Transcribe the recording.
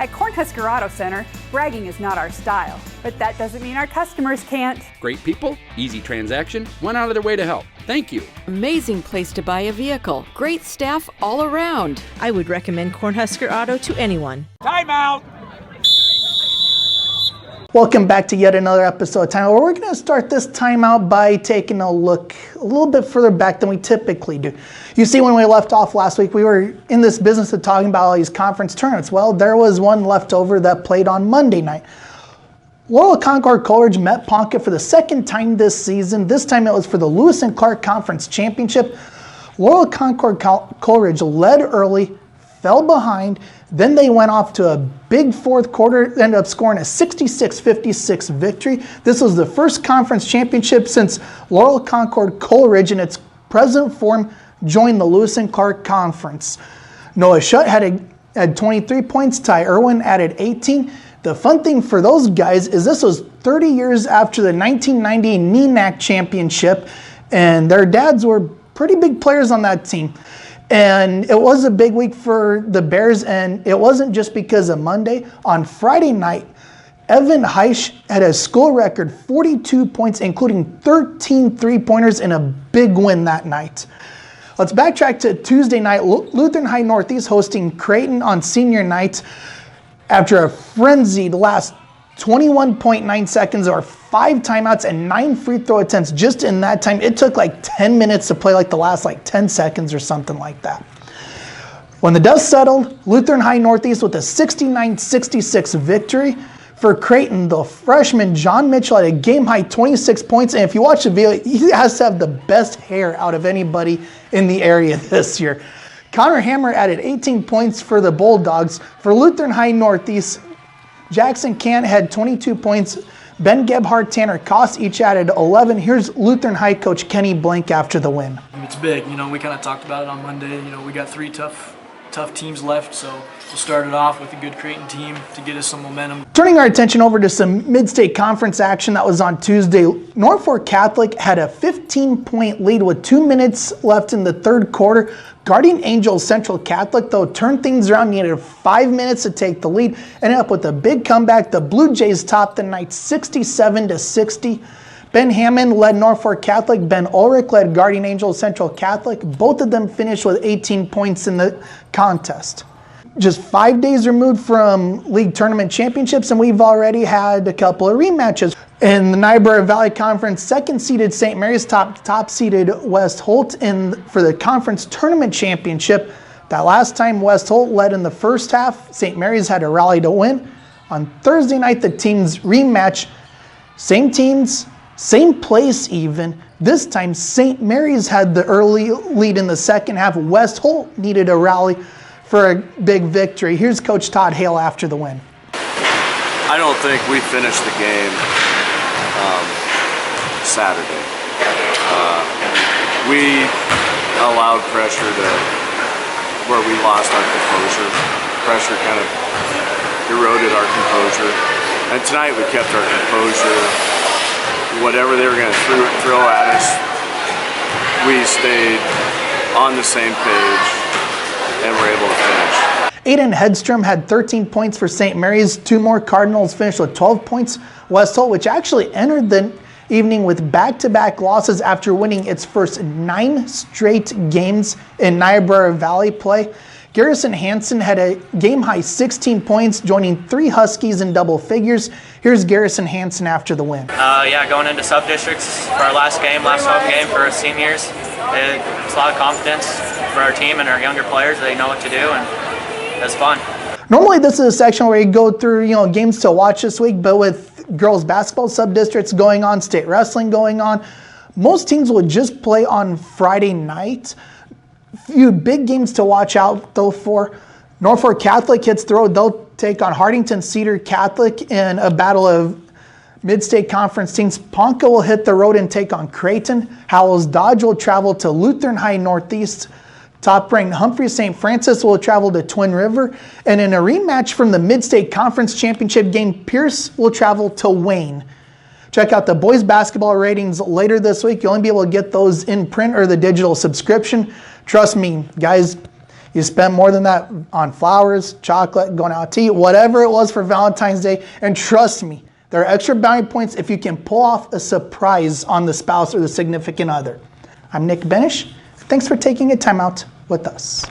At Cornhusker Auto Center, bragging is not our style, but that doesn't mean our customers can't. Great people, easy transaction, went out of their way to help. Thank you. Amazing place to buy a vehicle. Great staff all around. I would recommend Cornhusker Auto to anyone. Time out! Welcome back to yet another episode of Time Out, where we're going to start this time out by taking a look a little bit further back than we typically do. You see, when we left off last week, we were in this business of talking about all these conference tournaments. Well, there was one left over that played on Monday night. Laurel-Concord Coleridge met Ponca for the second time this season. This time it was for the Lewis and Clark Conference Championship. Laurel-Concord Coleridge led early, fell behind, then they went off to a big fourth quarter, ended up scoring a 66-56 victory. This was the first conference championship since Laurel-Concord Coleridge in its present form joined the Lewis and Clark Conference. Noah Schutt had 23 points, Ty Irwin added 18. The fun thing for those guys is this was 30 years after the 1990 NENAC championship, and their dads were pretty big players on that team. And it was a big week for the Bears, and it wasn't just because of Monday. On Friday night, Evan Haisch had a school record 42 points, including 13 three-pointers in a big win that night. Let's backtrack to Tuesday night. Lutheran High Northeast hosting Creighton on senior night. After a frenzied last 21.9 seconds or 5 timeouts and 9 free throw attempts just in that time. It took like 10 minutes to play, like the last 10 seconds or something like that. When the dust settled, Lutheran High Northeast with a 69-66 victory. For Creighton, the freshman John Mitchell had a game-high 26 points, and if you watch the video, he has to have the best hair out of anybody in the area this year. Connor Hammer added 18 points for the Bulldogs. For Lutheran High Northeast, Jackson Cant had 22 points. Ben Gebhardt, Tanner Koss each added 11. Here's Lutheran High coach Kenny Blank after the win. It's big. We kind of talked about it on Monday. We got 3 tough teams left, so we'll start it off with a good Creighton team to get us some momentum. Turning our attention over to some mid-state conference action that was on Tuesday. Norfolk Catholic had a 15-point lead with 2 minutes left in the third quarter. Guardian Angels Central Catholic, though, turned things around, needed 5 minutes to take the lead. Ended up with a big comeback. The Blue Jays topped the night 67-60. Ben Hammond led Norfolk Catholic. Ben Ulrich led Guardian Angels Central Catholic. Both of them finished with 18 points in the contest. Just 5 days removed from league tournament championships, and we've already had a couple of rematches. In the Niobrara Valley Conference, second-seeded St. Mary's top-seeded West Holt for the conference tournament championship. That last time West Holt led in the first half, St. Mary's had to rally to win. On Thursday night, the teams rematch. Same teams, same place even. This time, St. Mary's had the early lead in the second half. West Holt needed a rally for a big victory. Here's Coach Todd Hale after the win. I don't think we finished the game Saturday. We allowed pressure to where we lost our composure. Pressure kind of eroded our composure. And tonight we kept our composure. Whatever they were going to throw at us, we stayed on the same page and were able to finish. Aiden Hedstrom had 13 points for St. Mary's. 2 more Cardinals finished with 12 points. West Holt, which actually entered the evening with back-to-back losses after winning its first 9 straight games in Niobrara Valley play. Garrison Hansen had a game-high 16 points, joining 3 Huskies in double figures. Here's Garrison Hansen after the win. Going into sub-districts for our last home game for our seniors. It's a lot of confidence for our team and our younger players. They know what to do, and it's fun. Normally this is a section where you go through games to watch this week, but with girls basketball sub-districts going on, state wrestling going on, most teams will just play on Friday night. Few big games to watch out though for. Norfolk Catholic hits the road. They'll take on Hartington Cedar Catholic in a battle of mid-state conference teams. Ponca will hit the road and take on Creighton. Howells Dodge will travel to Lutheran High Northeast. Top-ranked Humphrey St. Francis will travel to Twin River. And in a rematch from the Mid-State Conference Championship game, Pierce will travel to Wayne. Check out the boys basketball ratings later this week. You'll only be able to get those in print or the digital subscription. Trust me, guys, You spent more than that on flowers, chocolate, going out to eat, whatever it was for Valentine's Day. And trust me, there are extra bounty points if you can pull off a surprise on the spouse or the significant other. I'm Nick Benish. Thanks for taking a time out with us.